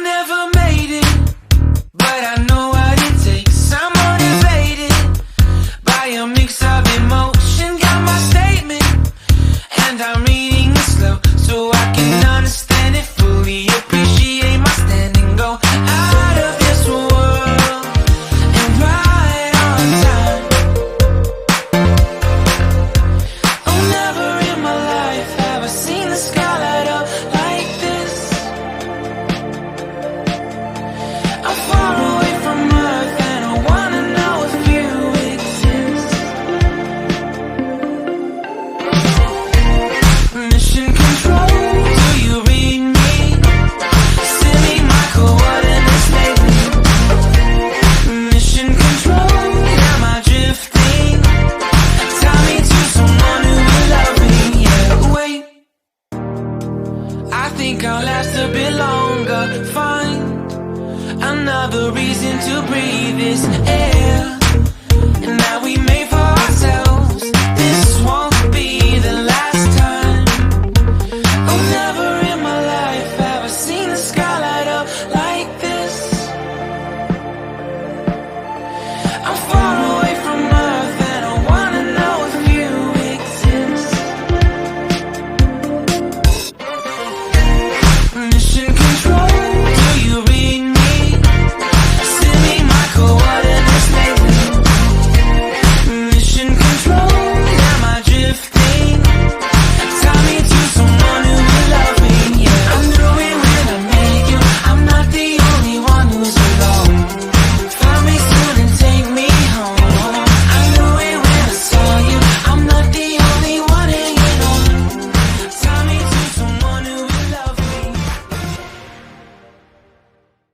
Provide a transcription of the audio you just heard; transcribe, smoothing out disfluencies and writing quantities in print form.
never made it, but I know what it takes. I'm motivated by a mix of emotion. Got my statement, and I'm reading it slow so I can understand it fully. Appreciate my stand and go out of this world and right on time. Oh, never in my life have I seen the sky light up like this. I'm far away from Earth and I wanna know if you exist. Mission control, do you read me? Send me my coordinates lately. Mission control, am I drifting? Tie me to someone who will love me. Yeah, wait, I think I'll last a bit longer. Find another reason to breathe this air.